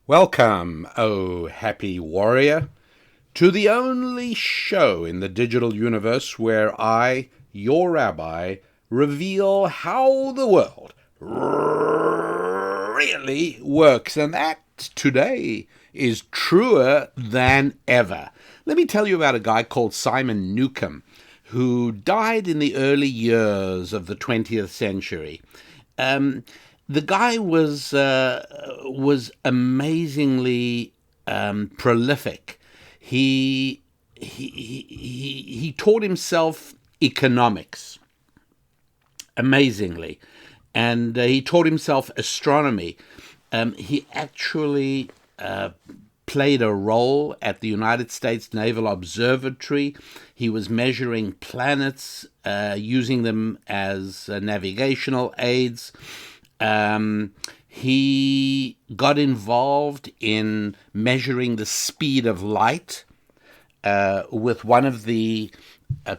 Welcome, oh happy warrior, to the only show in the digital universe where I, your rabbi, reveal how the world really works. And that today is truer than ever. Let me tell you about a guy called Simon Newcomb, who died in the early years of the 20th century. The guy was amazingly prolific. He taught himself economics amazingly, and he taught himself astronomy. He actually played a role at the United States Naval Observatory. He was measuring planets, using them as navigational aids. He got involved in measuring the speed of light with one of the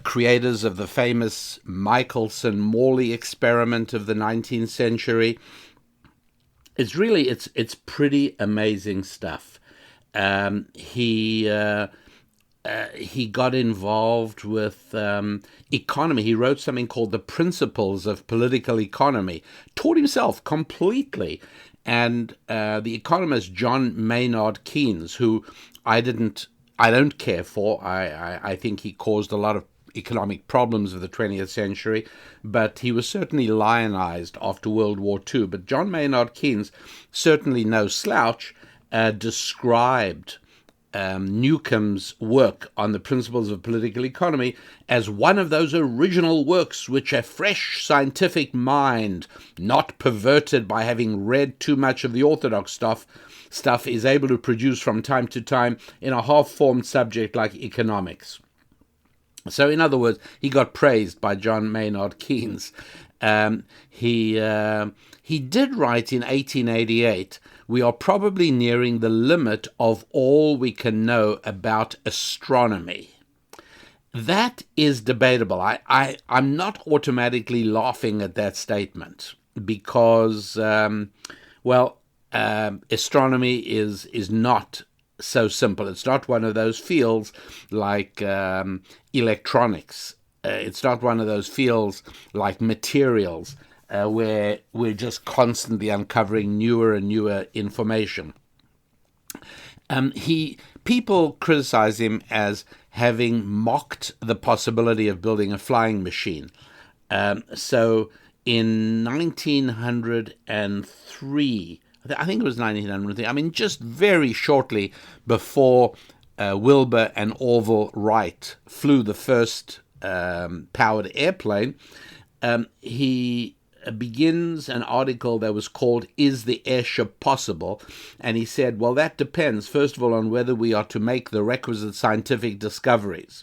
creators of the famous Michelson-Morley experiment of the 19th century. It's pretty amazing stuff. He got involved with economy. He wrote something called The Principles of Political Economy, taught himself completely. And the economist John Maynard Keynes, who I don't care for. I think he caused a lot of economic problems of the 20th century, but he was certainly lionized after World War II. But John Maynard Keynes, certainly no slouch, described Newcomb's work on the principles of political economy as one of those original works which a fresh scientific mind, not perverted by having read too much of the orthodox stuff is able to produce from time to time in a half-formed subject like economics. So in other words, he got praised by John Maynard Keynes. He did write in 1888, "We are probably nearing the limit of all we can know about astronomy." That is debatable. I'm not automatically laughing at that statement because, astronomy is not so simple. It's not one of those fields like electronics. It's not one of those fields like materials where we're just constantly uncovering newer and newer information. People criticize him as having mocked the possibility of building a flying machine. So in 1903, I think it was 1903, just very shortly before Wilbur and Orville Wright flew the first powered airplane, he begins an article that was called "Is the Airship Possible?" And he said, well, that depends, first of all, on whether we are to make the requisite scientific discoveries.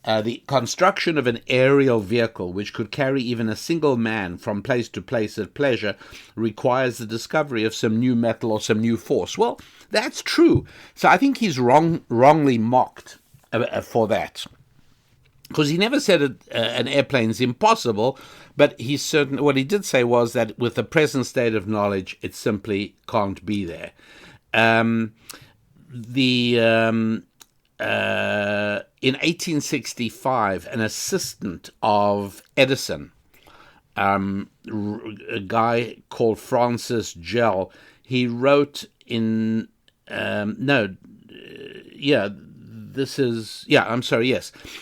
The construction of an aerial vehicle which could carry even a single man from place to place at pleasure requires the discovery of some new metal or some new force. Well, that's true. So I think he's wrongly mocked for that. Because he never said an airplane is impossible, but what he did say was that with the present state of knowledge, it simply can't be there. In 1865, an assistant of Edison, a guy called Francis Gell, he wrote in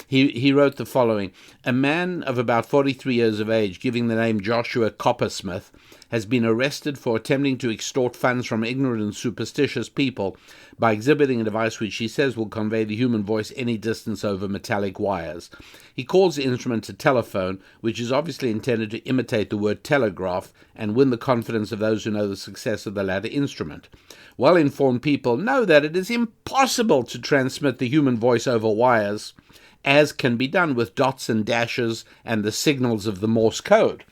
He wrote the following: "A man of about 43 years of age, giving the name Joshua Coppersmith, has been arrested for attempting to extort funds from ignorant and superstitious people by exhibiting a device which he says will convey the human voice any distance over metallic wires. He calls the instrument a telephone, which is obviously intended to imitate the word telegraph and win the confidence of those who know the success of the latter instrument. Well-informed people know that it is impossible to transmit the human voice over wires, as can be done with dots and dashes and the signals of the Morse code.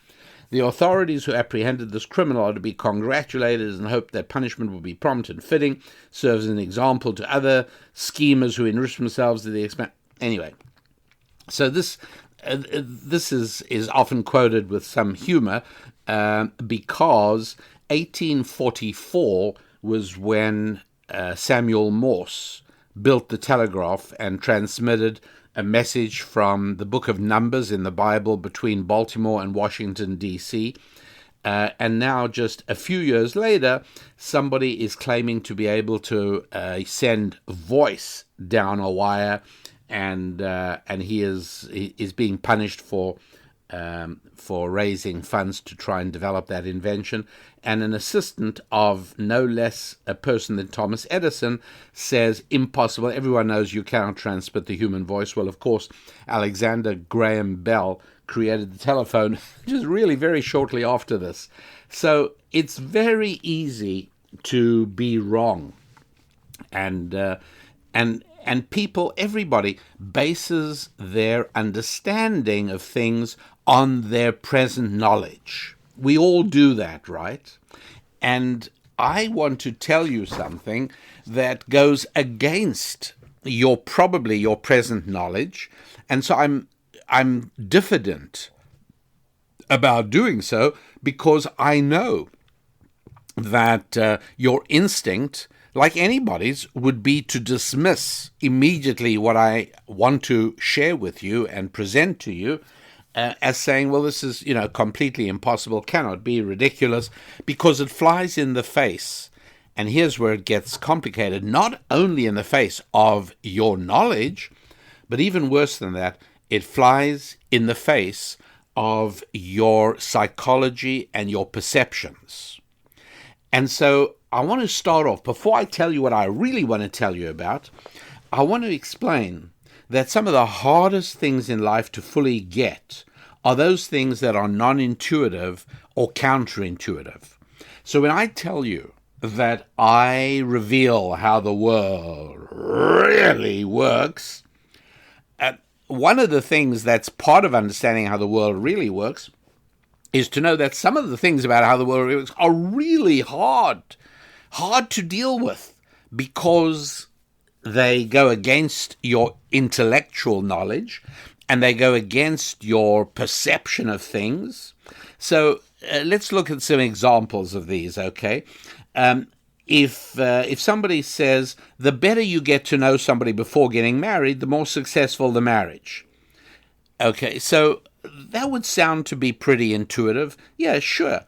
The authorities who apprehended this criminal are to be congratulated and hope that punishment will be prompt and fitting, serves as an example to other schemers who enrich themselves at the expense." Anyway, so this is often quoted with some humor because 1844 was when Samuel Morse built the telegraph and transmitted a message from the book of Numbers in the Bible between Baltimore and Washington, D.C., and now, just a few years later, somebody is claiming to be able to send voice down a wire, and he is being punished for raising funds to try and develop that invention. And an assistant of no less a person than Thomas Edison says, impossible. Everyone knows you cannot transmit the human voice. Well, of course, Alexander Graham Bell created the telephone just really very shortly after this. So it's very easy to be wrong. And people, everybody, bases their understanding of things on their present knowledge. We all do that, right? And I want to tell you something that goes against your present knowledge. And so I'm diffident about doing so, because I know that your instinct, like anybody's, would be to dismiss immediately what I want to share with you and present to you as saying, well, this is, completely impossible, cannot be, ridiculous, because it flies in the face. And here's where it gets complicated, not only in the face of your knowledge, but even worse than that, it flies in the face of your psychology and your perceptions. And so I want to start off, before I tell you what I really want to tell you about, I want to explain that some of the hardest things in life to fully get are those things that are non-intuitive or counterintuitive. So when I tell you that I reveal how the world really works, one of the things that's part of understanding how the world really works is to know that some of the things about how the world really works are really hard to deal with, because they go against your intellectual knowledge and they go against your perception of things. So let's look at some examples of these, okay? If somebody says, the better you get to know somebody before getting married, the more successful the marriage. Okay, so that would sound to be pretty intuitive. Yeah, sure.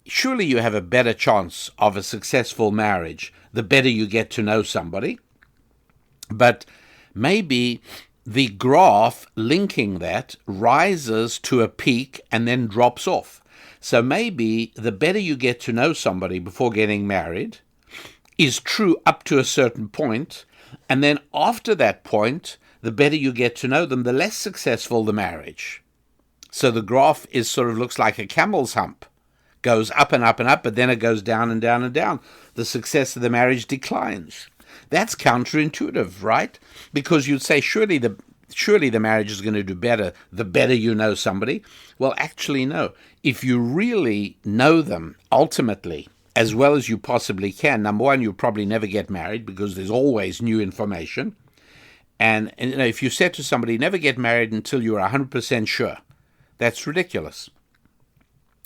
Surely you have a better chance of a successful marriage the better you get to know somebody. But maybe the graph linking that rises to a peak and then drops off. So maybe the better you get to know somebody before getting married is true up to a certain point, and then after that point, the better you get to know them, the less successful the marriage. So the graph looks like a camel's hump. Goes up and up and up, but then it goes down and down and down. The success of the marriage declines. That's counterintuitive, right? Because you'd say, surely the marriage is going to do better the better you know somebody. Well, actually, no. If you really know them ultimately as well as you possibly can, number one, you'll probably never get married because there's always new information. And if you said to somebody, never get married until you're 100% sure, that's ridiculous,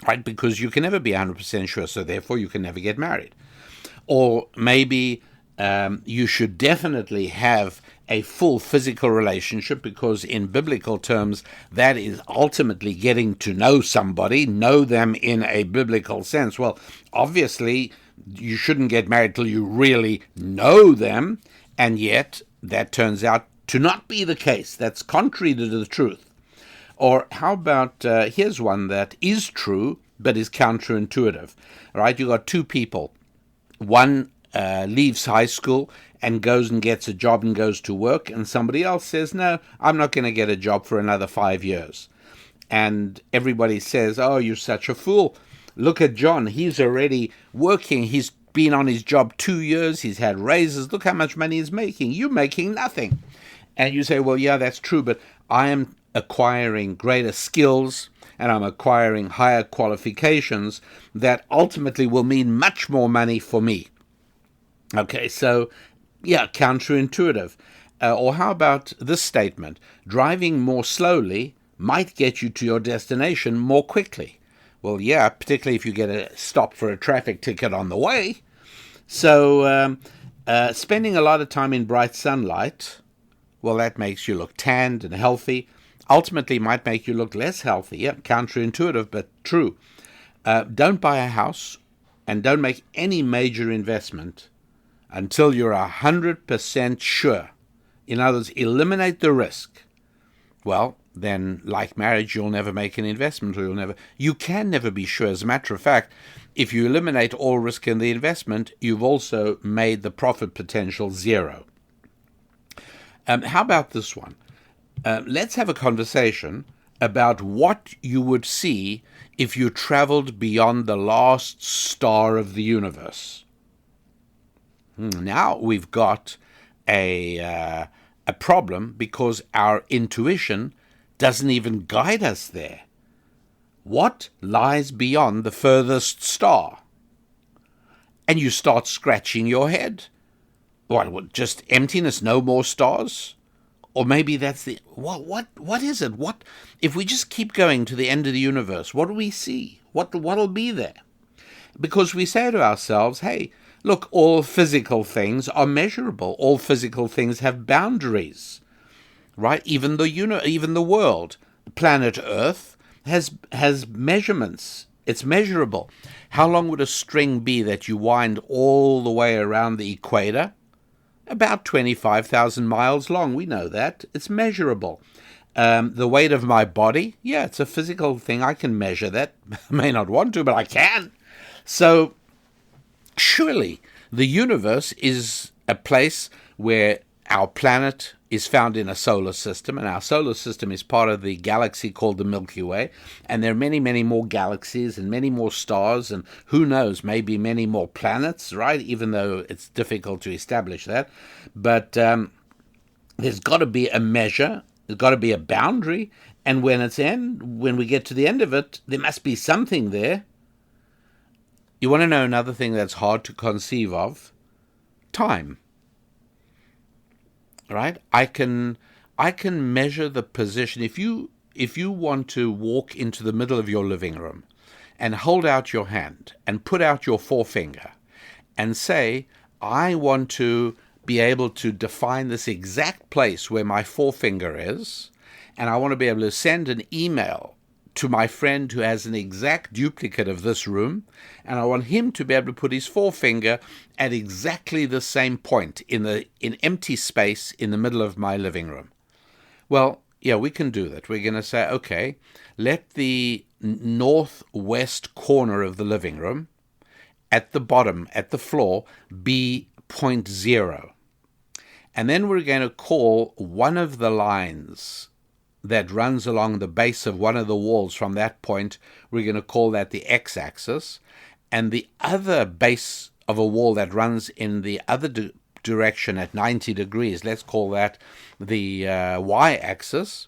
right? Because you can never be 100% sure, so therefore you can never get married. Or maybe you should definitely have a full physical relationship, because in biblical terms, that is ultimately getting to know somebody, know them in a biblical sense. Well, obviously, you shouldn't get married till you really know them, and yet that turns out to not be the case. That's contrary to the truth. Or how about, here's one that is true, but is counterintuitive, right? You got two people. One leaves high school and goes and gets a job and goes to work, and somebody else says, no, I'm not going to get a job for another 5 years. And everybody says, oh, you're such a fool. Look at John. He's already working. He's been on his job 2 years. He's had raises. Look how much money he's making. You're making nothing. And you say, well, yeah, that's true, but I am acquiring greater skills and I'm acquiring higher qualifications that ultimately will mean much more money for me. Okay, so, yeah, counterintuitive. Or how about this statement? Driving more slowly might get you to your destination more quickly. Well, yeah, particularly if you get a stop for a traffic ticket on the way. So spending a lot of time in bright sunlight, well, that makes you look tanned and healthy. Ultimately, might make you look less healthy. Yep, counterintuitive, but true. Don't buy a house and don't make any major investment until you're 100% sure. In other words, eliminate the risk. Well, then, like marriage, you'll never make an investment, or you can never be sure. As a matter of fact, if you eliminate all risk in the investment, you've also made the profit potential zero. How about this one? Let's have a conversation about what you would see if you traveled beyond the last star of the universe. Now we've got a problem because our intuition doesn't even guide us there. What lies beyond the furthest star? And you start scratching your head. What, just emptiness, no more stars? Or maybe that's the... What is it? What if we just keep going to the end of the universe? What do we see? What'll be there? Because we say to ourselves, hey, look, all physical things are measurable. All physical things have boundaries, right? Even the world, planet Earth, has measurements. It's measurable. How long would a string be that you wind all the way around the equator? About 25,000 miles long. We know that. It's measurable. The weight of my body, yeah, it's a physical thing. I can measure that. I may not want to, but I can. So surely the universe is a place where our planet is found in a solar system, and our solar system is part of the galaxy called the Milky Way, and there are many, many more galaxies and many more stars, and who knows, maybe many more planets, right? Even though it's difficult to establish that. But there's got to be a measure, there's got to be a boundary, and when we get to the end of it, there must be something there. You want to know another thing that's hard to conceive of? Time. Right? I can measure the position. If you want to walk into the middle of your living room and hold out your hand and put out your forefinger and say, I want to be able to define this exact place where my forefinger is, and I want to be able to send an email to my friend who has an exact duplicate of this room, and I want him to be able to put his forefinger at exactly the same point in empty space in the middle of my living room. Well, yeah, we can do that. We're going to say, okay, let the northwest corner of the living room at the bottom, at the floor, be 0. And then we're going to call one of the lines that runs along the base of one of the walls from that point, we're going to call that the x-axis, and the other base of a wall that runs in the other direction at 90 degrees, let's call that the y-axis,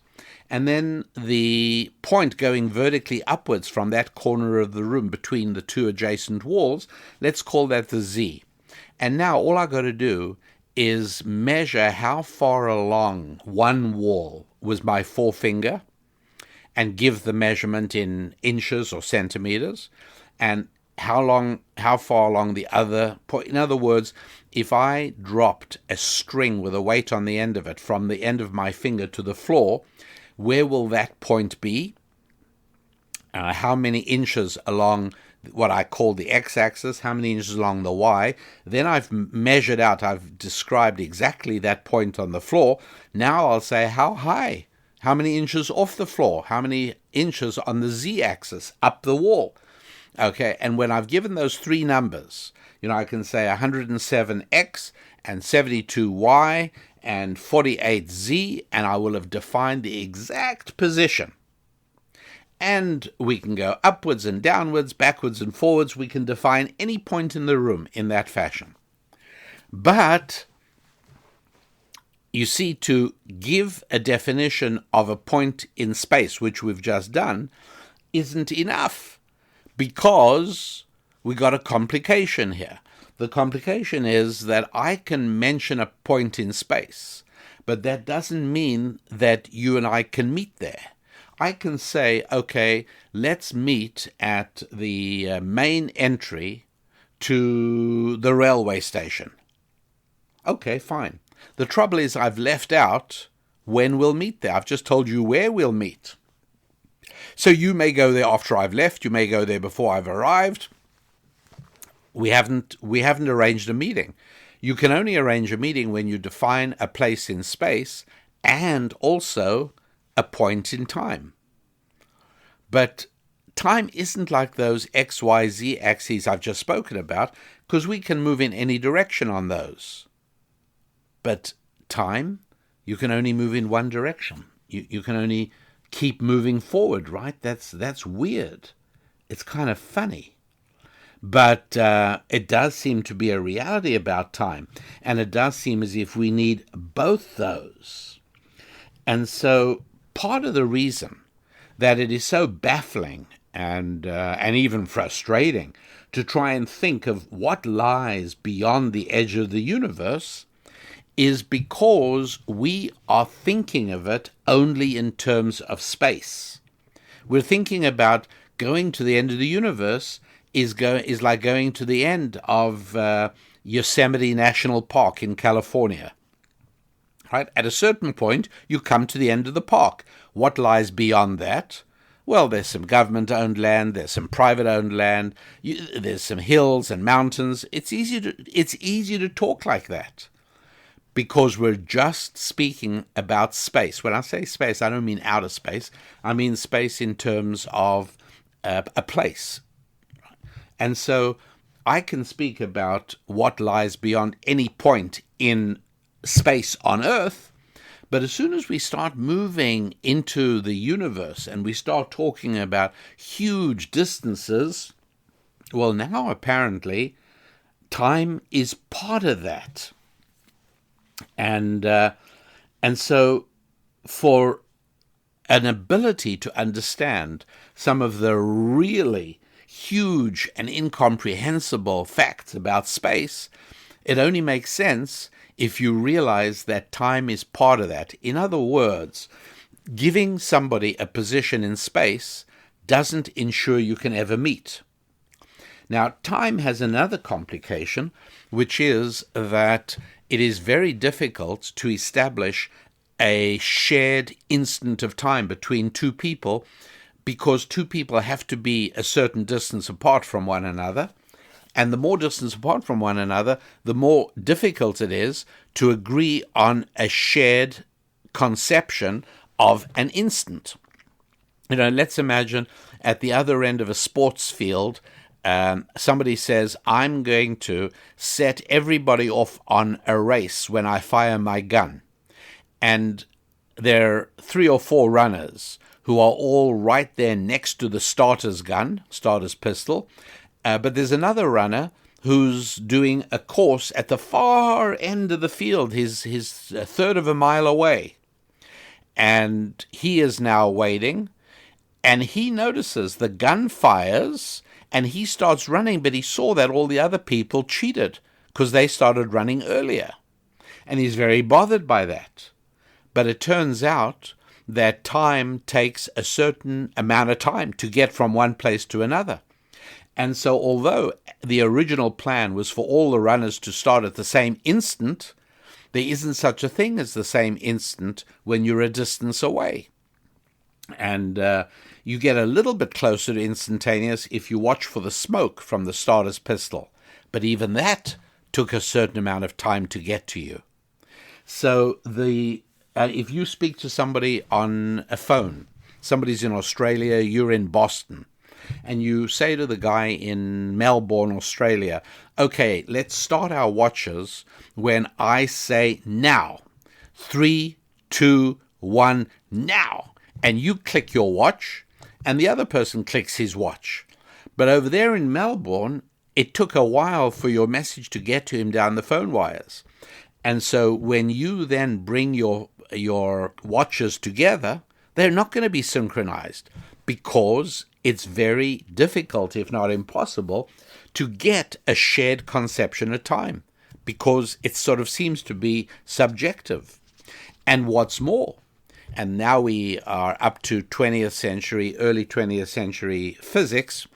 and then the point going vertically upwards from that corner of the room between the two adjacent walls, let's call that the z. And now all I've got to do is measure how far along one wall was my forefinger and give the measurement in inches or centimeters, and how far along the other point. In other words, if I dropped a string with a weight on the end of it from the end of my finger to the floor, where will that point be? How many inches along what I call the x-axis, how many inches along the y. Then I've measured out, I've described exactly that point on the floor. Now I'll say how high, how many inches off the floor, how many inches on the z-axis, up the wall. Okay, and when I've given those three numbers, I can say 107x and 72y and 48z, and I will have defined the exact position. And we can go upwards and downwards, backwards and forwards. We can define any point in the room in that fashion. But, you see, to give a definition of a point in space, which we've just done, isn't enough, because we got a complication here. The complication is that I can mention a point in space, but that doesn't mean that you and I can meet there. I can say, okay, let's meet at the main entry to the railway station. Okay, fine. The trouble is I've left out when we'll meet there. I've just told you where we'll meet. So you may go there after I've left. You may go there before I've arrived. We haven't arranged a meeting. You can only arrange a meeting when you define a place in space and also a point in time. But time isn't like those X, Y, Z axes I've just spoken about, because we can move in any direction on those. But time, you can only move in one direction. You can only keep moving forward, right? That's weird. It's kind of funny. But it does seem to be a reality about time. And it does seem as if we need both those. And so part of the reason that it is so baffling and even frustrating to try and think of what lies beyond the edge of the universe is because we are thinking of it only in terms of space. We're thinking about going to the end of the universe is like going to the end of Yosemite National Park in California. Right? At a certain point, you come to the end of the park. What lies beyond that? Well, there's some government-owned land, there's some private-owned land, there's some hills and mountains. It's easy to talk like that because we're just speaking about space. When I say space, I don't mean outer space. I mean space in terms of a place. And so I can speak about what lies beyond any point in space on Earth, but as soon as we start moving into the universe and we start talking about huge distances, well, now apparently time is part of that. And so for an ability to understand some of the really huge and incomprehensible facts about space, it only makes sense if you realize that time is part of that. In other words, giving somebody a position in space doesn't ensure you can ever meet. Now, time has another complication, which is that it is very difficult to establish a shared instant of time between two people because two people have to be a certain distance apart from one another. And the more distance apart from one another, the more difficult it is to agree on a shared conception of an instant. Let's imagine at the other end of a sports field, somebody says, I'm going to set everybody off on a race when I fire my gun. And there are 3 or 4 runners who are all right there next to the starter's pistol. But there's another runner who's doing a course at the far end of the field, his third of a mile away. And he is now waiting, and he notices the gun fires, and he starts running, but he saw that all the other people cheated because they started running earlier. And he's very bothered by that. But it turns out that time takes a certain amount of time to get from one place to another. And so although the original plan was for all the runners to start at the same instant, there isn't such a thing as the same instant when you're a distance away. And you get a little bit closer to instantaneous if you watch for the smoke from the starter's pistol. But even that took a certain amount of time to get to you. So if you speak to somebody on a phone, somebody's in Australia, you're in Boston, and you say to the guy in Melbourne, Australia, okay, let's start our watches when I say now. 3, 2, 1, now. And you click your watch, and the other person clicks his watch. But over there in Melbourne, it took a while for your message to get to him down the phone wires. And so when you then bring your watches together, they're not going to be synchronized because it's very difficult, if not impossible, to get a shared conception of time because it sort of seems to be subjective. And what's more, and now we are up to 20th century, early 20th century physics,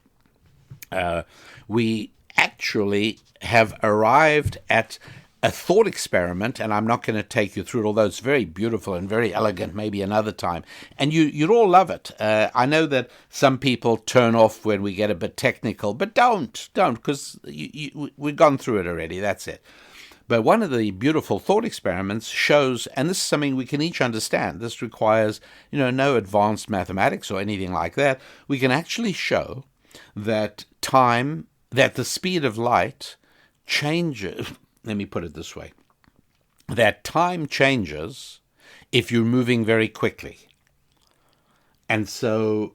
we actually have arrived at a thought experiment, and I'm not going to take you through it, although it's very beautiful and very elegant, maybe another time. And you'd all love it. I know that some people turn off when we get a bit technical, but don't, because we've gone through it already. That's it. But one of the beautiful thought experiments shows, and this is something we can each understand, this requires, no advanced mathematics or anything like that. We can actually show that that the speed of light changes. Let me put it this way, that time changes if you're moving very quickly. And so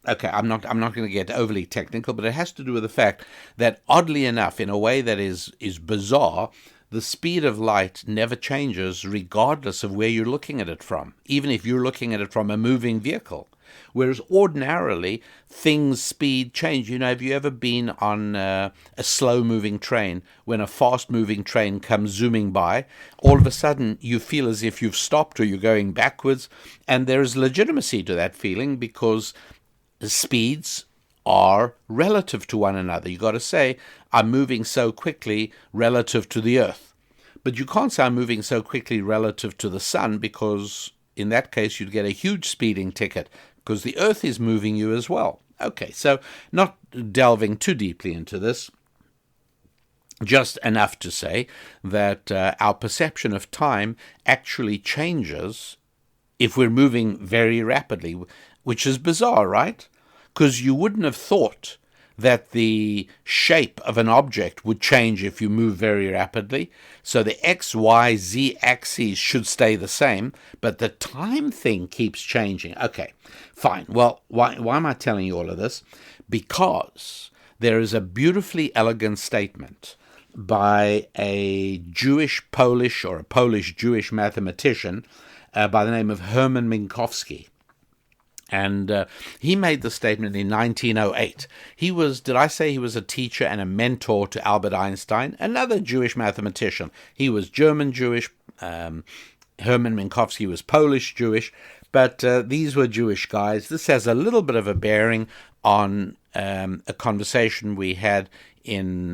I'm not going to get overly technical, but it has to do with the fact that, oddly enough, in a way that is bizarre, the speed of light never changes regardless of where you're looking at it from, even if you're looking at it from a moving vehicle. Whereas ordinarily, things' speed change. Have you ever been on a slow-moving train? When a fast-moving train comes zooming by, all of a sudden you feel as if you've stopped or you're going backwards, and there is legitimacy to that feeling because the speeds are relative to one another. You've got to say, I'm moving so quickly relative to the Earth. But you can't say I'm moving so quickly relative to the sun, because in that case you'd get a huge speeding ticket, because the Earth is moving you as well. Okay, so not delving too deeply into this, just enough to say that our perception of time actually changes if we're moving very rapidly, which is bizarre, right? Because you wouldn't have thought that the shape of an object would change if you move very rapidly. So the X, Y, Z axes should stay the same, but the time thing keeps changing. Okay, fine. Well, why am I telling you all of this? Because there is a beautifully elegant statement by a Jewish-Polish or a Polish-Jewish mathematician by the name of Hermann Minkowski. And he made the statement in 1908. Did I say he was a teacher and a mentor to Albert Einstein, another Jewish mathematician? He was German-Jewish. Hermann Minkowski was Polish-Jewish. But these were Jewish guys. This has a little bit of a bearing on a conversation we had in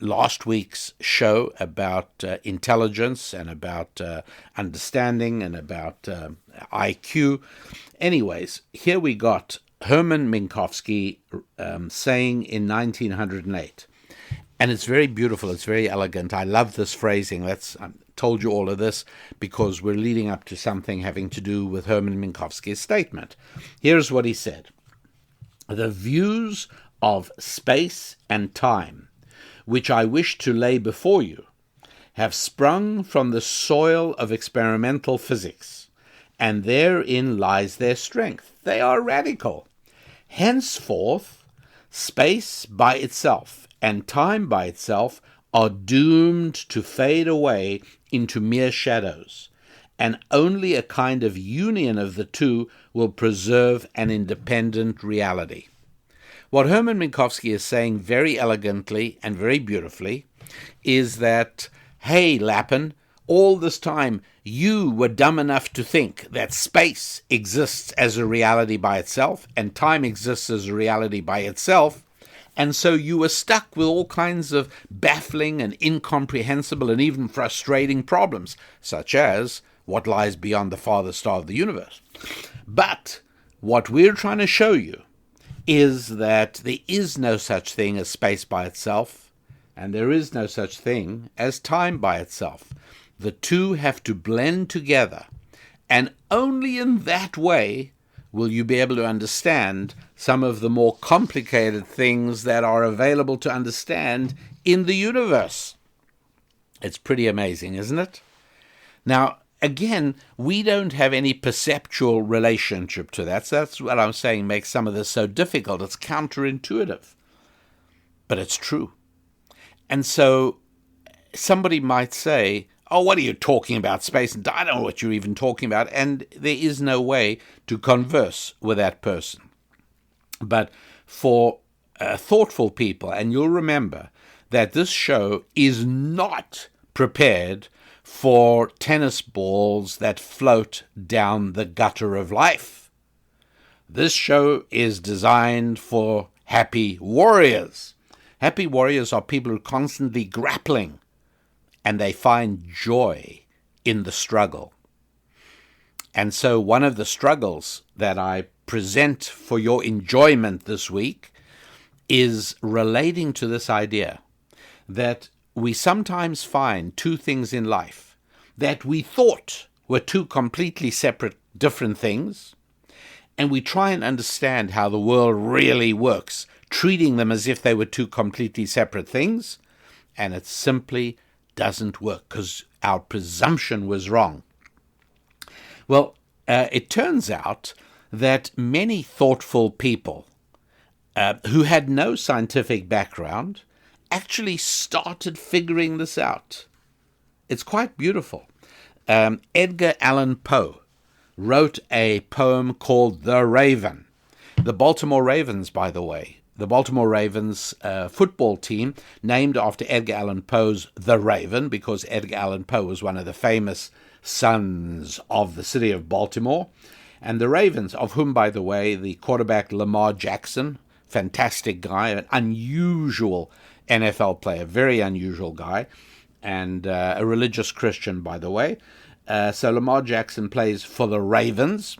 last week's show about intelligence and about understanding and about IQ. Anyways, here we got Hermann Minkowski saying in 1908, and it's very beautiful, it's very elegant. I love this phrasing. I told you all of this because we're leading up to something having to do with Hermann Minkowski's statement. Here's what he said. The views of space and time, which I wish to lay before you, have sprung from the soil of experimental physics, and therein lies their strength. They are radical. Henceforth, space by itself and time by itself are doomed to fade away into mere shadows, and only a kind of union of the two will preserve an independent reality. What Hermann Minkowski is saying very elegantly and very beautifully is that, hey, Lappin, all this time you were dumb enough to think that space exists as a reality by itself and time exists as a reality by itself, and so you were stuck with all kinds of baffling and incomprehensible and even frustrating problems, such as what lies beyond the farthest star of the universe. But what we're trying to show you is that there is no such thing as space by itself, and there is no such thing as time by itself. The two have to blend together, and only in that way will you be able to understand some of the more complicated things that are available to understand in the universe. It's pretty amazing, isn't it? Now, again, we don't have any perceptual relationship to that. So that's what I'm saying makes some of this so difficult. It's counterintuitive. But it's true. And so somebody might say, oh, what are you talking about, space? And I don't know what you're even talking about. And there is no way to converse with that person. But for thoughtful people, and you'll remember that this show is not prepared for tennis balls that float down the gutter of life. This show is designed for happy warriors. Happy warriors are people who are constantly grappling, and they find joy in the struggle. And so one of the struggles that I present for your enjoyment this week is relating to this idea that we sometimes find two things in life that we thought were two completely separate, different things, and we try and understand how the world really works, treating them as if they were two completely separate things, and it simply doesn't work because our presumption was wrong. Well, it turns out that many thoughtful people who had no scientific background actually started figuring this out. It's quite beautiful. Edgar Allan Poe wrote a poem called The Raven. The Baltimore Ravens, by the way, the Baltimore Ravens football team, named after Edgar Allan Poe's The Raven, because Edgar Allan Poe was one of the famous sons of the city of Baltimore. And the Ravens, of whom, by the way, the quarterback Lamar Jackson, fantastic guy, an unusual NFL player, very unusual guy, and a religious Christian, by the way. So Lamar Jackson plays for the Ravens,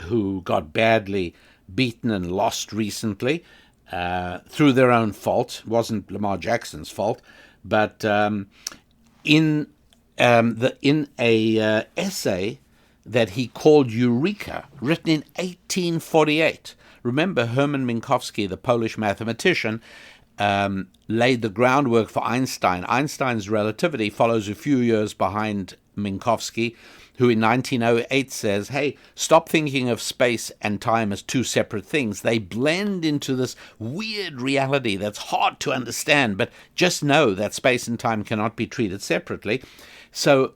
who got badly beaten and lost recently through their own fault. It wasn't Lamar Jackson's fault, but in a essay that he called Eureka, written in 1848. Remember, Hermann Minkowski, the Polish mathematician, laid the groundwork for Einstein. Einstein's relativity follows a few years behind Minkowski, who in 1908 says, hey, stop thinking of space and time as two separate things. They blend into this weird reality that's hard to understand, but just know that space and time cannot be treated separately. So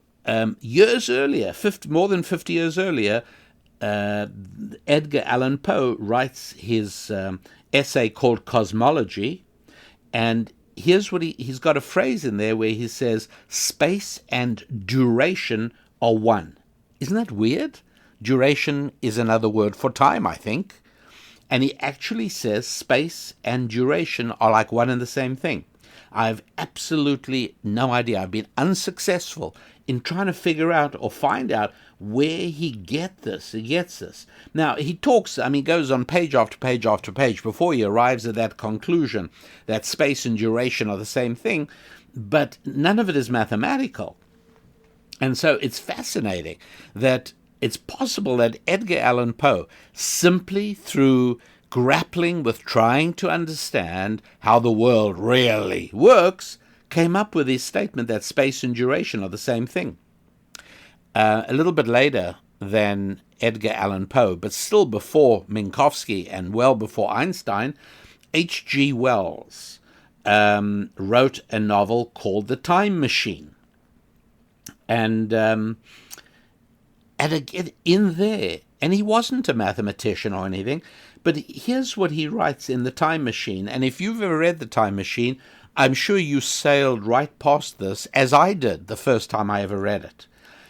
years earlier, more than 50 years earlier, Edgar Allan Poe writes his essay called Cosmology, and here's what he's got a phrase in there where he says, space and duration are one. Isn't that weird? Duration is another word for time, I think. And he actually says space and duration are like one and the same thing. I have absolutely no idea. I've been unsuccessful in trying to figure out or find out where he gets this. Now, he talks, goes on page after page after page before he arrives at that conclusion that space and duration are the same thing, but none of it is mathematical. And so it's fascinating that it's possible that Edgar Allan Poe, simply through grappling with trying to understand how the world really works, came up with his statement that space and duration are the same thing. A little bit later than Edgar Allan Poe, but still before Minkowski and well before Einstein, H.G. Wells wrote a novel called The Time Machine. And again, in there, and he wasn't a mathematician or anything, but here's what he writes in The Time Machine. And if you've ever read The Time Machine, I'm sure you sailed right past this, as I did the first time I ever read it.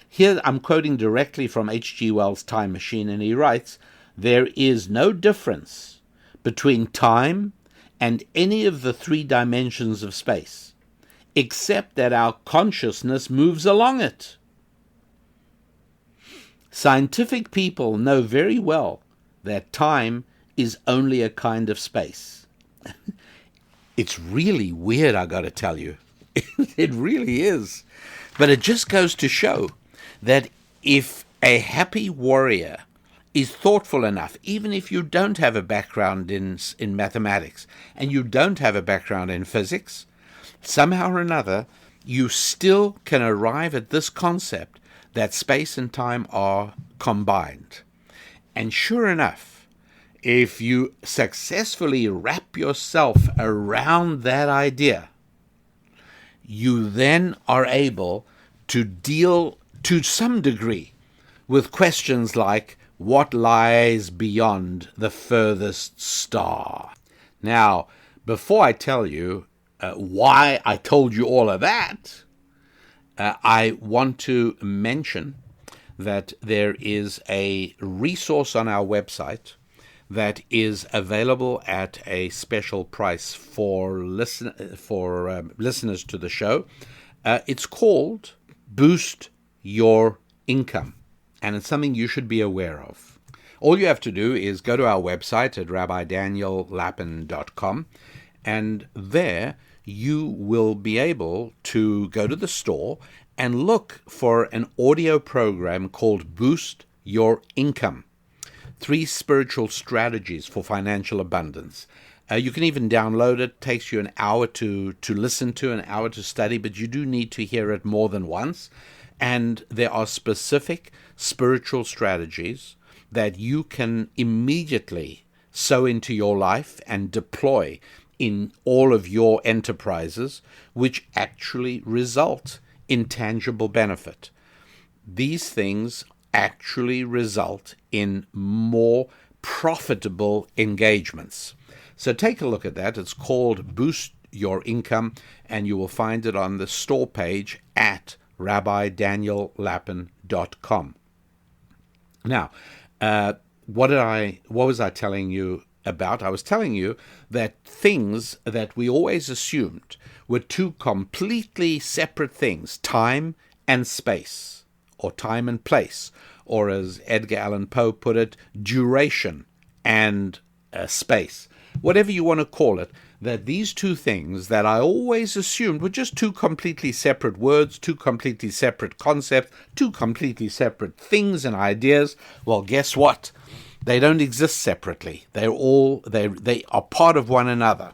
Here I'm quoting directly from H.G. Wells' Time Machine, and he writes, there is no difference between time and any of the three dimensions of space, except that our consciousness moves along it. Scientific people know very well that time is only a kind of space. It's really weird, I got to tell you. It really is. But it just goes to show that if a happy warrior is thoughtful enough, even if you don't have a background in mathematics and you don't have a background in physics, somehow or another, you still can arrive at this concept that space and time are combined. And sure enough, if you successfully wrap yourself around that idea, you then are able to deal to some degree with questions like, what lies beyond the furthest star? Now, before I tell you why I told you all of that, I want to mention that there is a resource on our website that is available at a special price for listeners to the show. It's called Boost Your Income, and it's something you should be aware of. All you have to do is go to our website at rabbidaniellapin.com, and there you will be able to go to the store and look for an audio program called Boost Your Income. 3 spiritual strategies for financial abundance. You can even download it. It takes you an hour to listen to, an hour to study, but you do need to hear it more than once. And there are specific spiritual strategies that you can immediately sow into your life and deploy in all of your enterprises, which actually result in tangible benefit. These things actually result in more profitable engagements. So take a look at that. It's called Boost Your Income, and you will find it on the store page at rabbidaniellapin.com. Now, what was I telling you about? I was telling you that things that we always assumed were 2 completely separate things, time and space, or time and place, or as Edgar Allan Poe put it, duration and space. Whatever you want to call it, that these 2 things that I always assumed were just 2 completely separate words, 2 completely separate concepts, 2 completely separate things and ideas. Well, guess what? They don't exist separately. They are part of one another.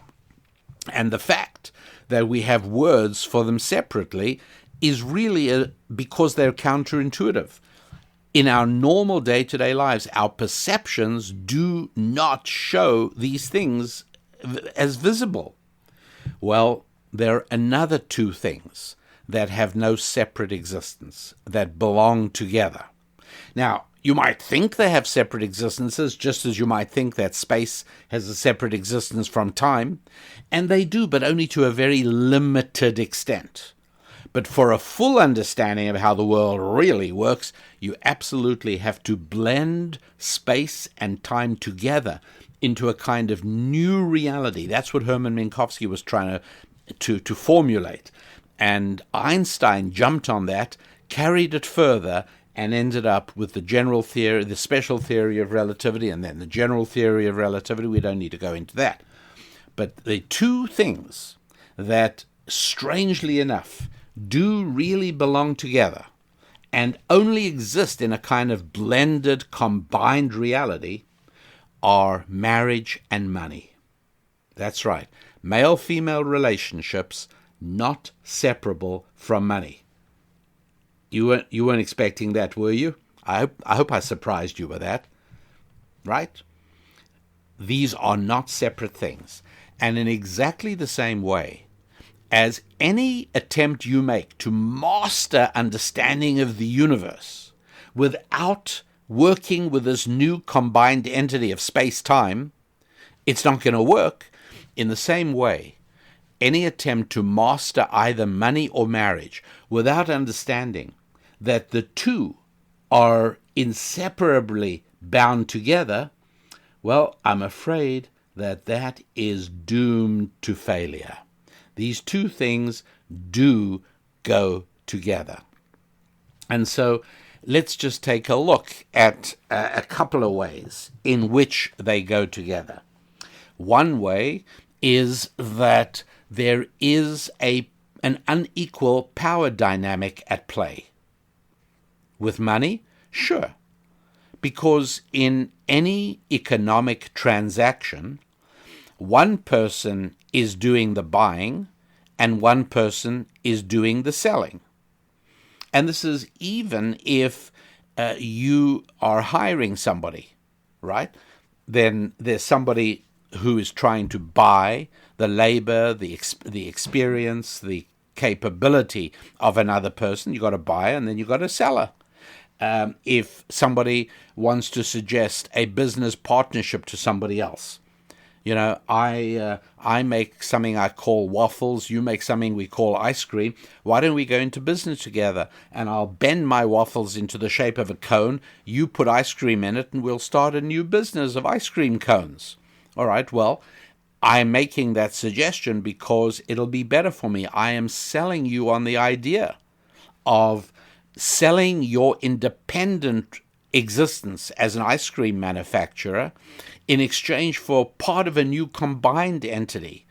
And the fact that we have words for them separately is really because they're counterintuitive. In our normal day-to-day lives, our perceptions do not show these things as visible. Well, there are another 2 things that have no separate existence, that belong together. Now, you might think they have separate existences, just as you might think that space has a separate existence from time, and they do, but only to a very limited extent. But for a full understanding of how the world really works, you absolutely have to blend space and time together into a kind of new reality. That's what Hermann Minkowski was trying to formulate. And Einstein jumped on that, carried it further, and ended up with the general theory, the special theory of relativity, and then the general theory of relativity. We don't need to go into that. But the 2 things that, strangely enough, do really belong together and only exist in a kind of blended, combined reality are marriage and money. That's right. Male-female relationships not separable from money. You weren't expecting that, were you? I hope I surprised you with that. Right? These are not separate things. And in exactly the same way as any attempt you make to master understanding of the universe without working with this new combined entity of space-time, it's not going to work. In the same way, any attempt to master either money or marriage without understanding that the 2 are inseparably bound together, well, I'm afraid that is doomed to failure. These 2 things do go together. And so let's just take a look at a couple of ways in which they go together. One way is that there is an unequal power dynamic at play. With money? Sure. Because in any economic transaction, one person is doing the buying and one person is doing the selling. And this is even if you are hiring somebody, right? Then there's somebody who is trying to buy the labor, the experience, the capability of another person. You got a buyer and then you got a seller. If somebody wants to suggest a business partnership to somebody else, I make something I call waffles. You make something we call ice cream. Why don't we go into business together? And I'll bend my waffles into the shape of a cone. You put ice cream in it, and we'll start a new business of ice cream cones. All right, well, I'm making that suggestion because it'll be better for me. I am selling you on the idea of selling your independent existence as an ice cream manufacturer in exchange for part of a new combined entity.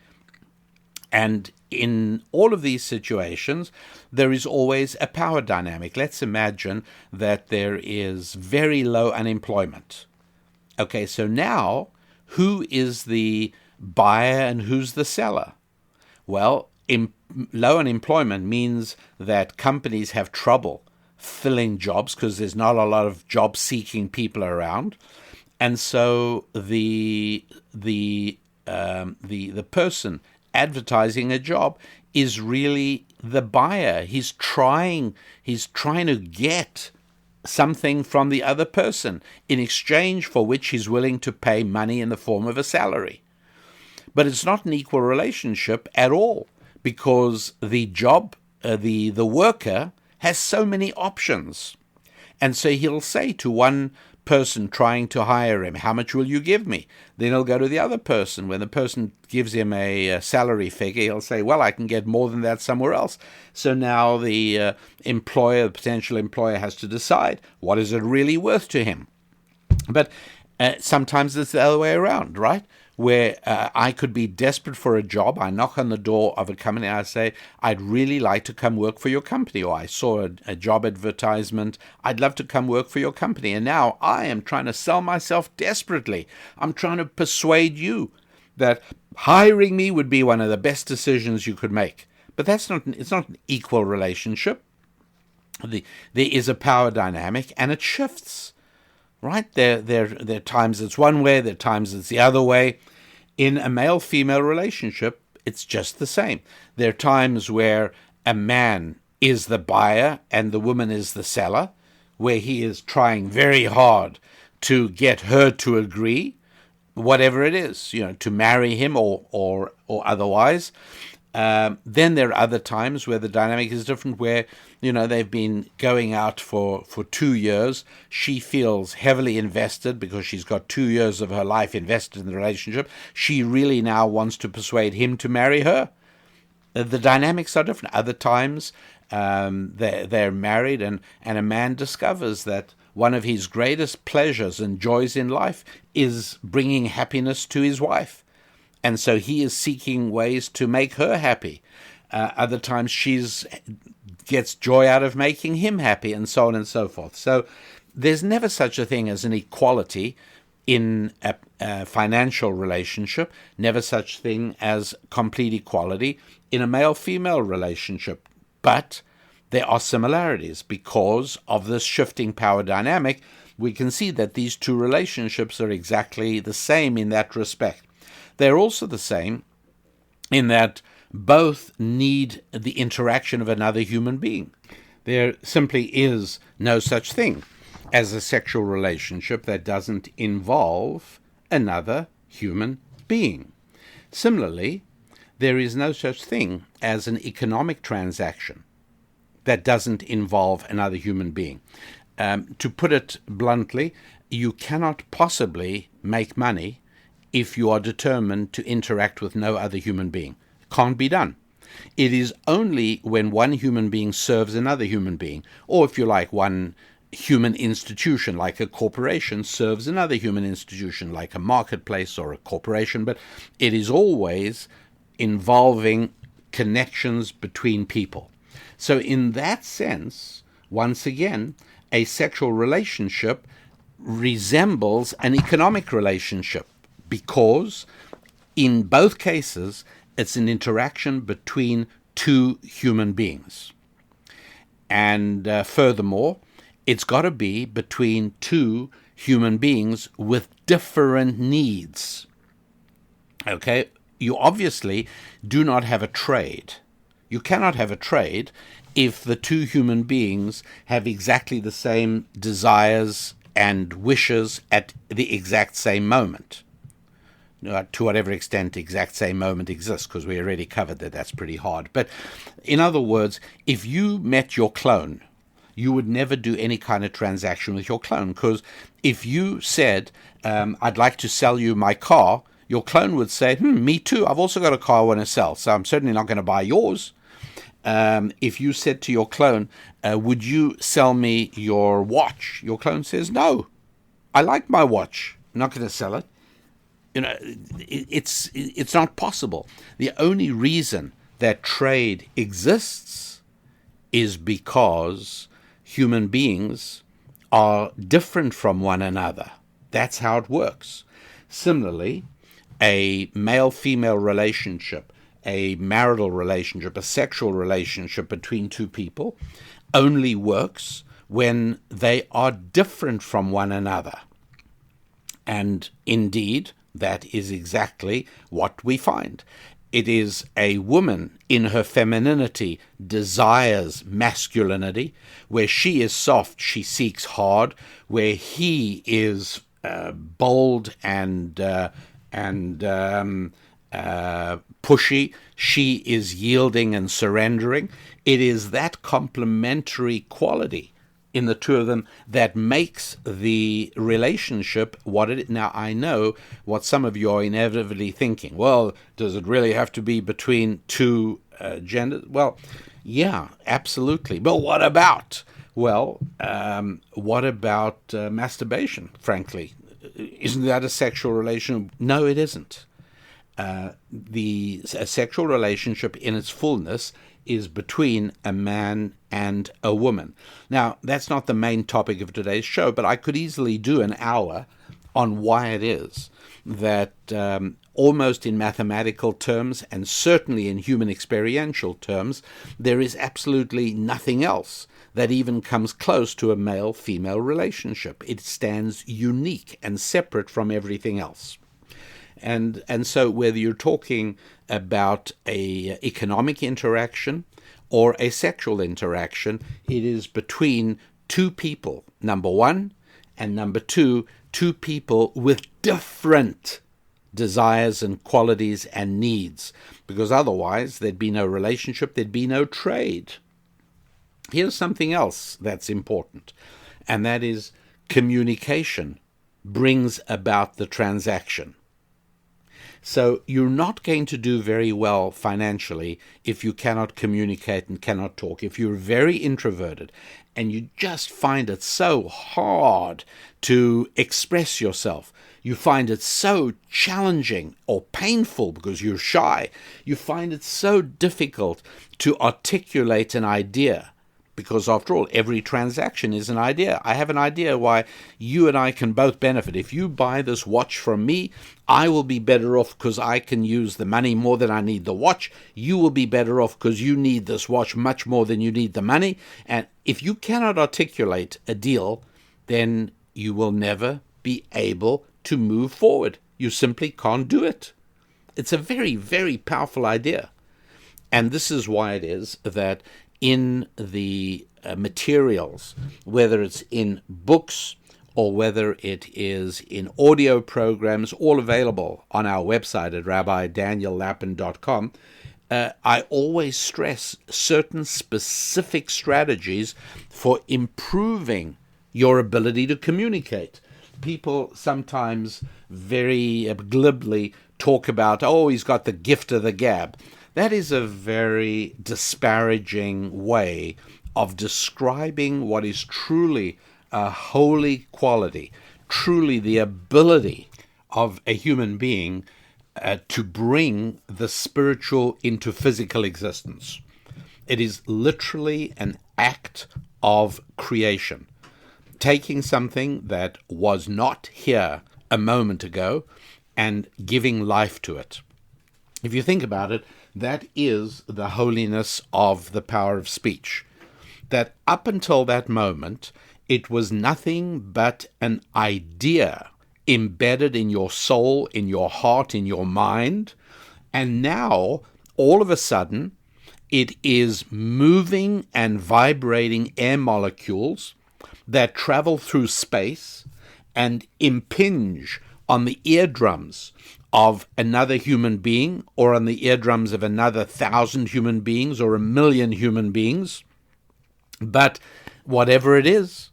And in all of these situations, there is always a power dynamic. Let's imagine that there is very low unemployment. Okay, so now who is the buyer and who's the seller? Well, low unemployment means that companies have trouble filling jobs because there's not a lot of job-seeking people around, and so the person advertising a job is really the buyer. He's trying to get something from the other person in exchange for which he's willing to pay money in the form of a salary. But it's not an equal relationship at all, because the worker has so many options. And so he'll say to one person trying to hire him, how much will you give me? Then he'll go to the other person. When the person gives him a salary figure, he'll say, well, I can get more than that somewhere else. So now the potential employer has to decide, what is it really worth to him? But sometimes it's the other way around, right? Where I could be desperate for a job. I knock on the door of a company and I say, I'd really like to come work for your company. Or I saw a job advertisement. I'd love to come work for your company. And now I am trying to sell myself desperately. I'm trying to persuade you that hiring me would be one of the best decisions you could make. But it's not an equal relationship. There is a power dynamic, and it shifts. Right? There are times it's one way, there are times it's the other way. In a male-female relationship, it's just the same. There are times where a man is the buyer and the woman is the seller, where he is trying very hard to get her to agree, whatever it is, to marry him or otherwise. Then there are other times where the dynamic is different, where they've been going out for 2 years. She feels heavily invested because she's got 2 years of her life invested in the relationship. She really now wants to persuade him to marry her. The dynamics are different. Other times they're married, and a man discovers that one of his greatest pleasures and joys in life is bringing happiness to his wife. And so he is seeking ways to make her happy. Other times gets joy out of making him happy, and so on and so forth. So there's never such a thing as an equality in a financial relationship, never such thing as complete equality in a male-female relationship. But there are similarities because of this shifting power dynamic. We can see that these two relationships are exactly the same in that respect. They're also the same in that both need the interaction of another human being. There simply is no such thing as a sexual relationship that doesn't involve another human being. Similarly, there is no such thing as an economic transaction that doesn't involve another human being. To put it bluntly, you cannot possibly make money if you are determined to interact with no other human being. Can't be done. It is only when one human being serves another human being, or if you like, one human institution like a corporation serves another human institution like a marketplace or a corporation, but it is always involving connections between people. So in that sense, once again, a sexual relationship resembles an economic relationship, because in both cases, it's an interaction between two human beings. And furthermore, it's got to be between two human beings with different needs. Okay? You obviously do not have a trade. You cannot have a trade if the two human beings have exactly the same desires and wishes at the exact same moment. to whatever extent the exact same moment exists, because we already covered that that's pretty hard. But in other words, if you met your clone, you would never do any kind of transaction with your clone, because if you said, I'd like to sell you my car, your clone would say, me too, I've also got a car I want to sell, so I'm certainly not going to buy yours. If you said to your clone, would you sell me your watch? Your clone says, no, I like my watch, I'm not going to sell it. It's not possible. The only reason that trade exists is because human beings are different from one another. That's how it works. Similarly, a male-female relationship, a marital relationship, a sexual relationship between two people only works when they are different from one another. And indeed, that is exactly what we find. It is a woman in her femininity desires masculinity. Where she is soft, she seeks hard. Where he is bold and pushy, she is yielding and surrendering. It is that complementary quality in the two of them that makes the relationship what it is. Now, I know what some of you are inevitably thinking. Well, does it really have to be between two genders? Well, yeah, absolutely. But what about? Well, what about masturbation, frankly? Isn't that a sexual relation? No, it isn't. A sexual relationship in its fullness is between a man and a woman. Now, that's not the main topic of today's show, but I could easily do an hour on why it is that almost in mathematical terms, and certainly in human experiential terms, there is absolutely nothing else that even comes close to a male-female relationship. It stands unique and separate from everything else. And so whether you're talking about a economic interaction or a sexual interaction, it is between two people, number one, and number two people with different desires and qualities and needs, because otherwise there'd be no relationship, there'd be no trade. Here's something else that's important, and that is communication brings about the transaction. So you're not going to do very well financially if you cannot communicate and cannot talk. If you're very introverted and you just find it so hard to express yourself, you find it so challenging or painful because you're shy, you find it so difficult to articulate an idea. Because after all, every transaction is an idea. I have an idea why you and I can both benefit. If you buy this watch from me, I will be better off because I can use the money more than I need the watch. You will be better off because you need this watch much more than you need the money. And if you cannot articulate a deal, then you will never be able to move forward. You simply can't do it. It's a very, very powerful idea. And this is why it is that in the materials, whether it's in books or whether it is in audio programs, all available on our website at rabbidaniellapin.com, I always stress certain specific strategies for improving your ability to communicate. People sometimes very glibly talk about, oh, he's got the gift of the gab. That is a very disparaging way of describing what is truly a holy quality, truly the ability of a human being to bring the spiritual into physical existence. It is literally an act of creation, taking something that was not here a moment ago and giving life to it. If you think about it, that is the holiness of the power of speech. That up until that moment, it was nothing but an idea embedded in your soul, in your heart, in your mind. And now, all of a sudden, it is moving and vibrating air molecules that travel through space and impinge on the eardrums of another human being or on the eardrums of another 1,000 human beings or 1,000,000 human beings. But whatever it is,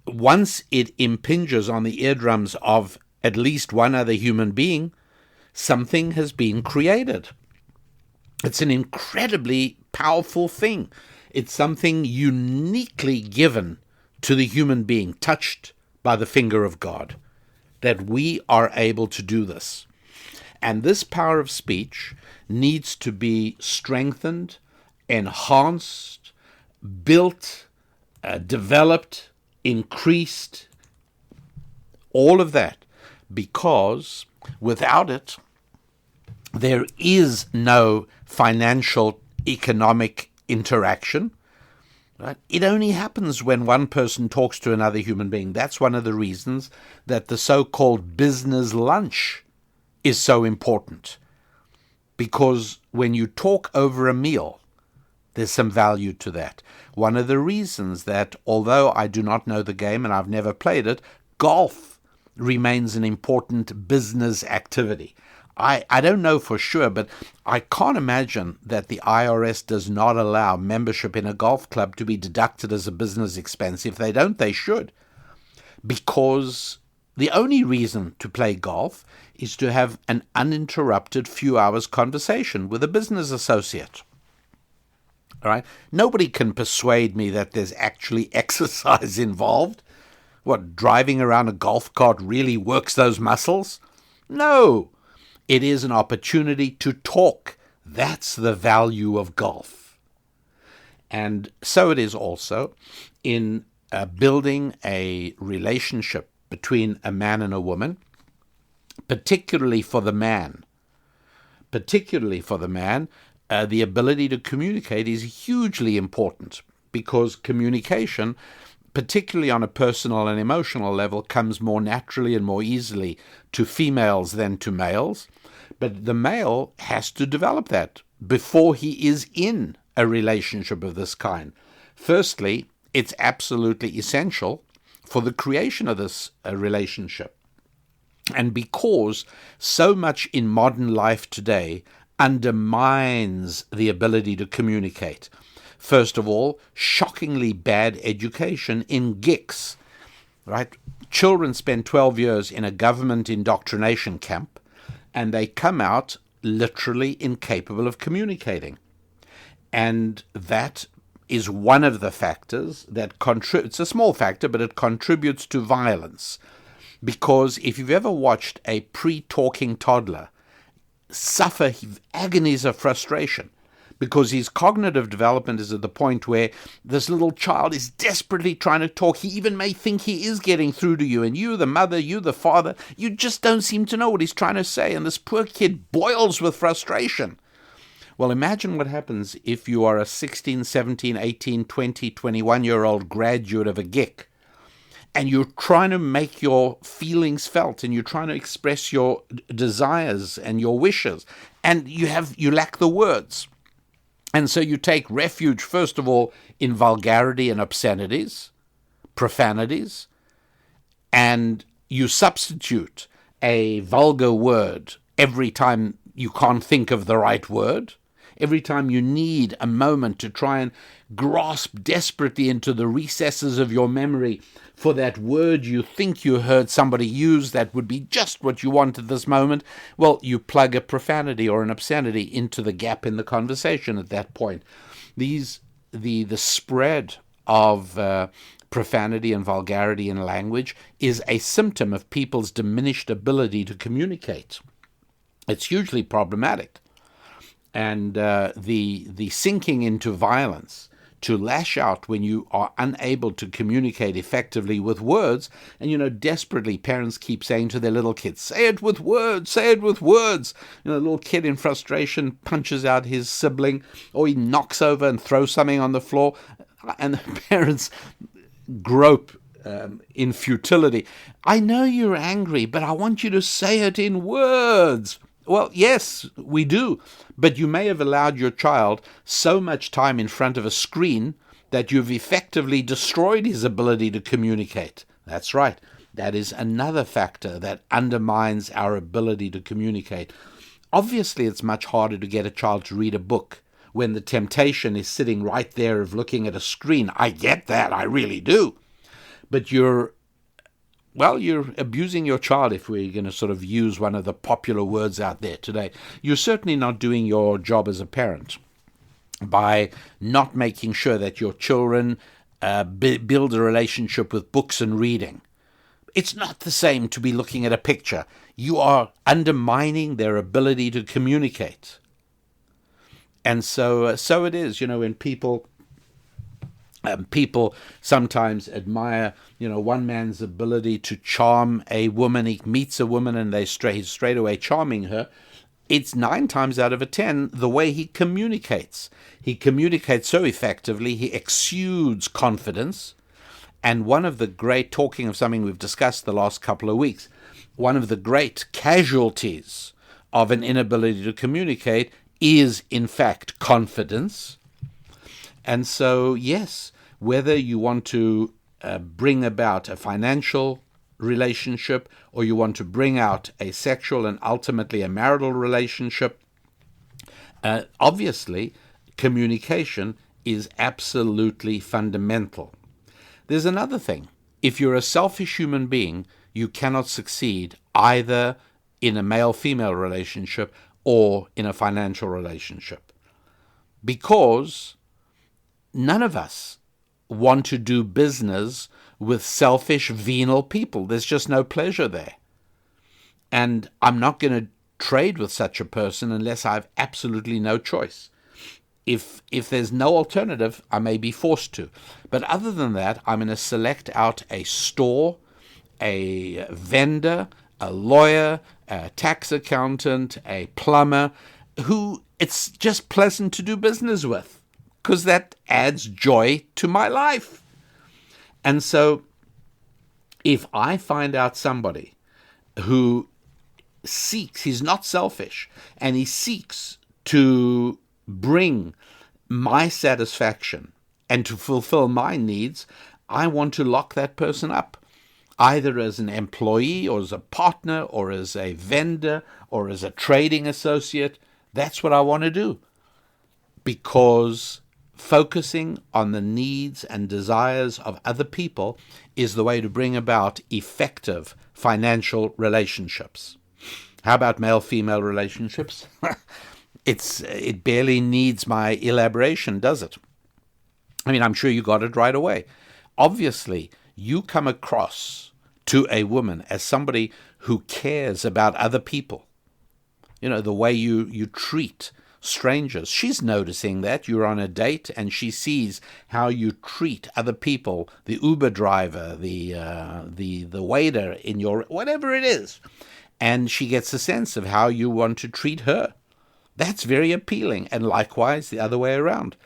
once it impinges on the eardrums of at least one other human being, something has been created. It's an incredibly powerful thing. It's something uniquely given to the human being, touched by the finger of God, that we are able to do this. And this power of speech needs to be strengthened, enhanced, built, developed, increased, all of that, because without it, there is no financial, economic interaction. Right? It only happens when one person talks to another human being. That's one of the reasons that the so-called business lunch is so important. Because when you talk over a meal, there's some value to that. One of the reasons that, although I do not know the game and I've never played it, golf remains an important business activity. I don't know for sure, but I can't imagine that the IRS does not allow membership in a golf club to be deducted as a business expense. If they don't, they should. Because the only reason to play golf is to have an uninterrupted few hours conversation with a business associate. All right? Nobody can persuade me that there's actually exercise involved. What, driving around a golf cart really works those muscles? No. It is an opportunity to talk. That's the value of golf. And so it is also in building a relationship between a man and a woman, particularly for the man. The ability to communicate is hugely important, because communication, particularly on a personal and emotional level, comes more naturally and more easily to females than to males. But the male has to develop that before he is in a relationship of this kind. Firstly, it's absolutely essential for the creation of this relationship. And because so much in modern life today undermines the ability to communicate. First of all, shockingly bad education in GICs, right? Children spend 12 years in a government indoctrination camp, and they come out literally incapable of communicating. And that is one of the factors that contributes. It's a small factor, but it contributes to violence. Because if you've ever watched a pre-talking toddler suffer agonies of frustration, because his cognitive development is at the point where this little child is desperately trying to talk. He even may think he is getting through to you, and you, the mother, you, the father, you just don't seem to know what he's trying to say, and this poor kid boils with frustration. Well, imagine what happens if you are a 16, 17, 18, 20, 21-year-old graduate of a GIC, and you're trying to make your feelings felt, and you're trying to express your desires and your wishes, and you lack the words. And so you take refuge, first of all, in vulgarity and obscenities, profanities, and you substitute a vulgar word every time you can't think of the right word, every time you need a moment to try and grasp desperately into the recesses of your memory for that word you think you heard somebody use that would be just what you want at this moment. Well, you plug a profanity or an obscenity into the gap in the conversation at that point. The spread of profanity and vulgarity in language is a symptom of people's diminished ability to communicate. It's hugely problematic. And the sinking into violence, to lash out when you are unable to communicate effectively with words. And, desperately parents keep saying to their little kids, say it with words, say it with words. The little kid in frustration punches out his sibling, or he knocks over and throws something on the floor. And the parents grope in futility. I know you're angry, but I want you to say it in words. Well, yes, we do. But you may have allowed your child so much time in front of a screen that you've effectively destroyed his ability to communicate. That's right. That is another factor that undermines our ability to communicate. Obviously, it's much harder to get a child to read a book when the temptation is sitting right there of looking at a screen. I get that, I really do. But you're abusing your child, if we're going to sort of use one of the popular words out there today. You're certainly not doing your job as a parent by not making sure that your children build a relationship with books and reading. It's not the same to be looking at a picture. You are undermining their ability to communicate. And so it is, when people sometimes admire, one man's ability to charm a woman. He meets a woman and he's straight away charming her. It's 9 times out of 10 the way he communicates. He communicates so effectively, he exudes confidence. And one of the great, talking of something we've discussed the last couple of weeks, one of the great casualties of an inability to communicate is, in fact, confidence. And so, yes, whether you want to bring about a financial relationship or you want to bring out a sexual and ultimately a marital relationship, obviously, communication is absolutely fundamental. There's another thing. If you're a selfish human being, you cannot succeed either in a male-female relationship or in a financial relationship, because none of us want to do business with selfish, venal people. There's just no pleasure there. And I'm not going to trade with such a person unless I have absolutely no choice. If there's no alternative, I may be forced to. But other than that, I'm going to select out a store, a vendor, a lawyer, a tax accountant, a plumber, who it's just pleasant to do business with, because that adds joy to my life. And so if I find out somebody who he's not selfish, and he seeks to bring my satisfaction and to fulfill my needs, I want to lock that person up, either as an employee or as a partner or as a vendor or as a trading associate. That's what I want to do, because focusing on the needs and desires of other people is the way to bring about effective financial relationships. How about male-female relationships? It barely needs my elaboration, does it? I mean, I'm sure you got it right away. Obviously, you come across to a woman as somebody who cares about other people. The way you treat strangers. She's noticing that you're on a date, and she sees how you treat other people, the Uber driver, the waiter in your, whatever it is. And she gets a sense of how you want to treat her. That's very appealing. And likewise, the other way around.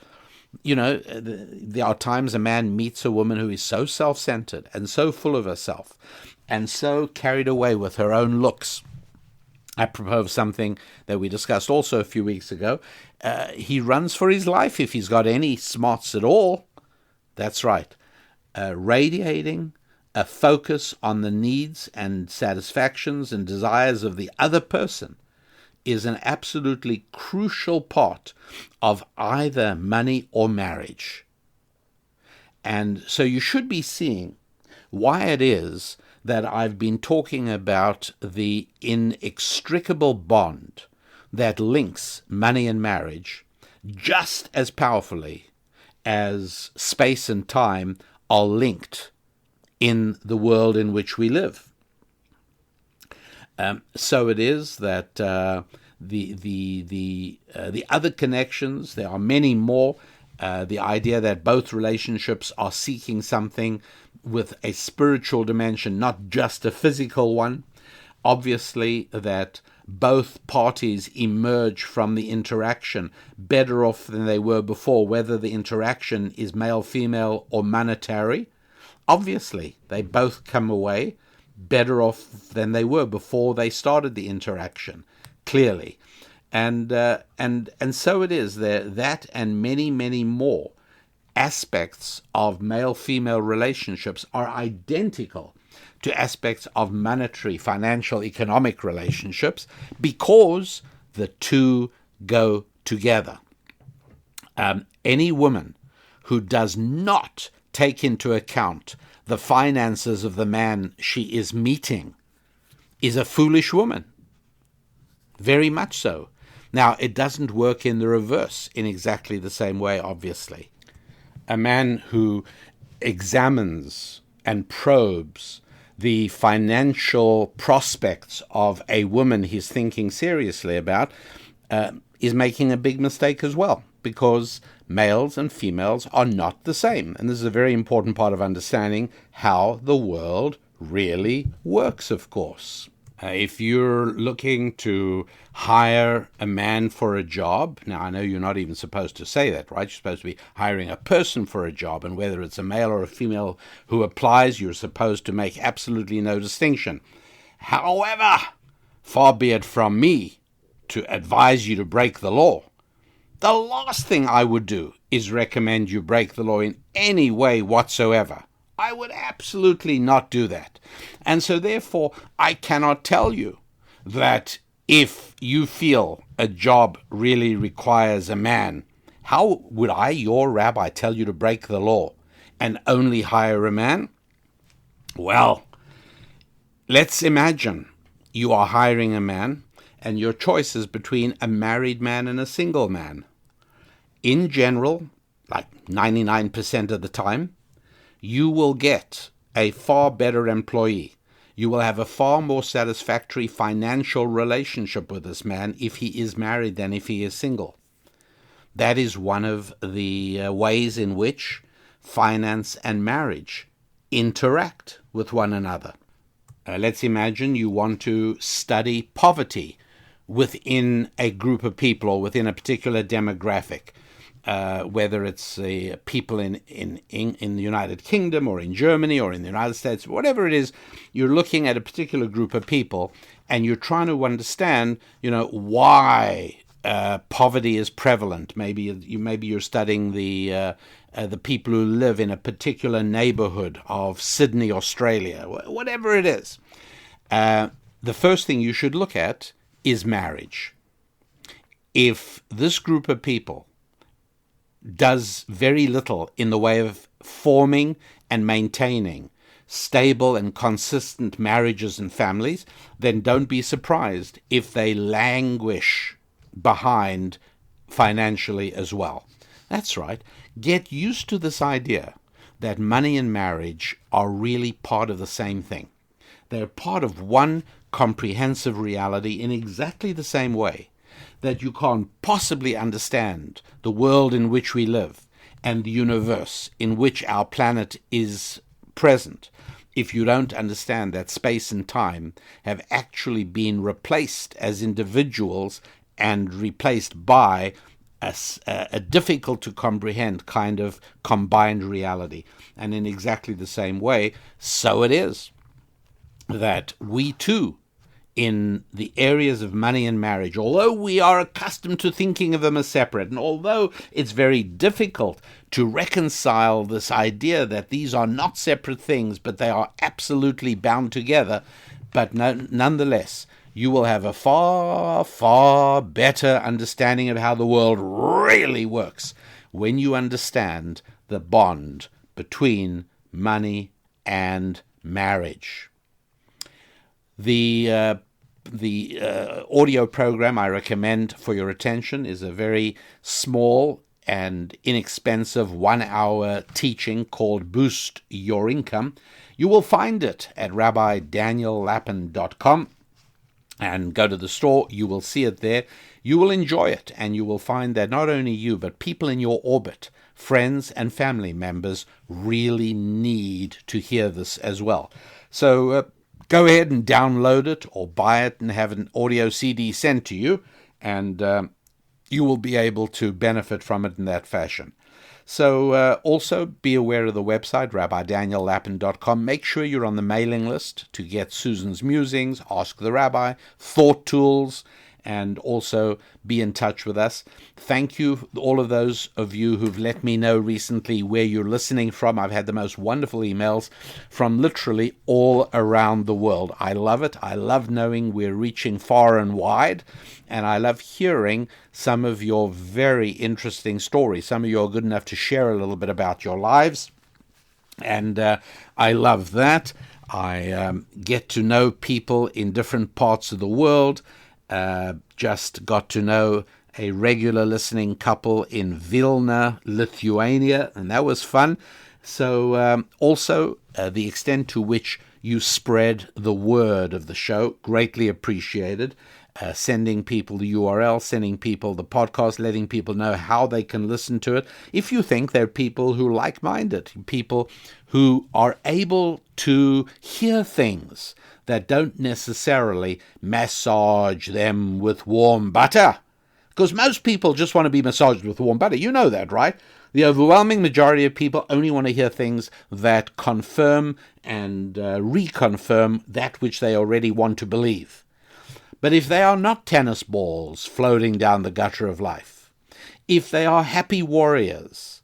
There are times a man meets a woman who is so self-centered and so full of herself and so carried away with her own looks. Apropos of something that we discussed also a few weeks ago, he runs for his life if he's got any smarts at all. That's right. Radiating a focus on the needs and satisfactions and desires of the other person is an absolutely crucial part of either money or marriage. And so you should be seeing why it is that I've been talking about the inextricable bond that links money and marriage just as powerfully as space and time are linked in the world in which we live. So it is that the other connections, there are many more. The idea that both relationships are seeking something with a spiritual dimension, not just a physical one. Obviously, that both parties emerge from the interaction better off than they were before, whether the interaction is male, female, or monetary. Obviously, they both come away better off than they were before they started the interaction, clearly. And so it is there, that and many, many more aspects of male-female relationships are identical to aspects of monetary, financial, economic relationships because the two go together. Any woman who does not take into account the finances of the man she is meeting is a foolish woman. Very much so. Now, it doesn't work in the reverse in exactly the same way, obviously. A man who examines and probes the financial prospects of a woman he's thinking seriously about is making a big mistake as well, because males and females are not the same. And this is a very important part of understanding how the world really works, of course. If you're looking to hire a man for a job, now I know you're not even supposed to say that, right? You're supposed to be hiring a person for a job, and whether it's a male or a female who applies, you're supposed to make absolutely no distinction. However, far be it from me to advise you to break the law. The last thing I would do is recommend you break the law in any way whatsoever. I would absolutely not do that. And so therefore, I cannot tell you that if you feel a job really requires a man, how would I, your rabbi, tell you to break the law and only hire a man? Well, let's imagine you are hiring a man and your choice is between a married man and a single man. In general, like 99% of the time, you will get a far better employee. You will have a far more satisfactory financial relationship with this man if he is married than if he is single. That is one of the ways in which finance and marriage interact with one another. Let's imagine you want to study poverty within a group of people or within a particular demographic. Whether it's people in the United Kingdom or in Germany or in the United States, whatever it is, you're looking at a particular group of people and you're trying to understand, why poverty is prevalent. Maybe you're studying the people who live in a particular neighborhood of Sydney, Australia, whatever it is. The first thing you should look at is marriage. If this group of people does very little in the way of forming and maintaining stable and consistent marriages and families, then don't be surprised if they languish behind financially as well. That's right. Get used to this idea that money and marriage are really part of the same thing. They're part of one comprehensive reality in exactly the same way that you can't possibly understand the world in which we live and the universe in which our planet is present if you don't understand that space and time have actually been replaced as individuals and replaced by a difficult to comprehend kind of combined reality. And in exactly the same way, so it is that we too, in the areas of money and marriage, although we are accustomed to thinking of them as separate, and although it's very difficult to reconcile this idea that these are not separate things, but they are absolutely bound together, but nonetheless, you will have a far, far better understanding of how the world really works when you understand the bond between money and marriage. The audio program I recommend for your attention is a very small and inexpensive 1-hour teaching called Boost Your Income. You will find it at rabbidaniellapin.com and go to the store. You will see it there. You will enjoy it, and you will find that not only you, but people in your orbit, friends and family members, really need to hear this as well. So go ahead and download it or buy it and have an audio CD sent to you, and you will be able to benefit from it in that fashion. So also be aware of the website, rabbidaniellapin.com. Make sure you're on the mailing list to get Susan's musings, Ask the Rabbi, thought tools, and also be in touch with us. Thank you, all of those of you who've let me know recently where you're listening from. I've had the most wonderful emails from literally all around the world. I love it. I love knowing we're reaching far and wide, and I love hearing some of your very interesting stories. Some of you are good enough to share a little bit about your lives, and I love that. I get to know people in different parts of the world. Just got to know a regular listening couple in Vilna, Lithuania, and that was fun. So also the extent to which you spread the word of the show, greatly appreciated. Sending people the URL, sending people the podcast, letting people know how they can listen to it. If you think they're people who are like-minded, people who are able to hear things that don't necessarily massage them with warm butter. Because most people just want to be massaged with warm butter. You know that, right? The overwhelming majority of people only want to hear things that confirm and reconfirm that which they already want to believe. But if they are not tennis balls floating down the gutter of life, if they are happy warriors,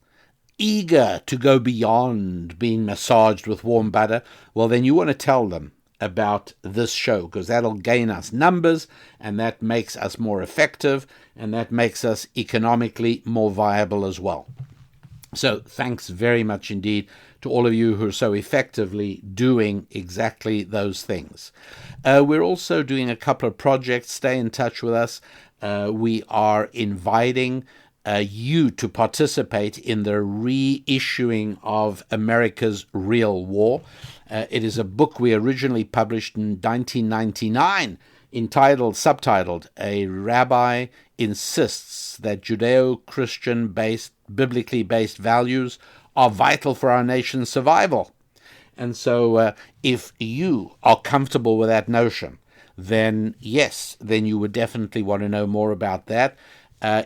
eager to go beyond being massaged with warm butter, well, then you want to tell them about this show, because that'll gain us numbers, and that makes us more effective, and that makes us economically more viable as well. So thanks very much indeed to all of you who are so effectively doing exactly those things. We're also doing a couple of projects. Stay in touch with us. We are inviting you to participate in the reissuing of America's Real War. It is a book we originally published in 1999, subtitled, "A Rabbi Insists That Judeo-Christian biblically based values are vital for our nation's survival." And so if you are comfortable with that notion, then yes, then you would definitely want to know more about that.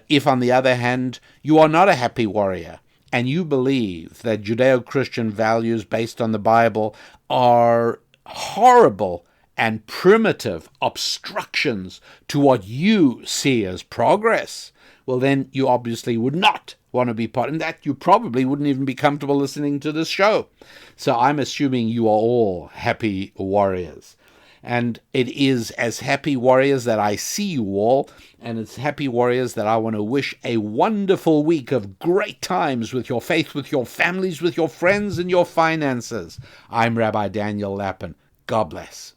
If, on the other hand, you are not a happy warrior and you believe that Judeo-Christian values based on the Bible are horrible and primitive obstructions to what you see as progress, well, then you obviously would not want to be part of that. You probably wouldn't even be comfortable listening to this show. So I'm assuming you are all happy warriors. And it is as happy warriors that I see you all, and it's happy warriors that I want to wish a wonderful week of great times with your faith, with your families, with your friends, and your finances. I'm Rabbi Daniel Lappin. God bless.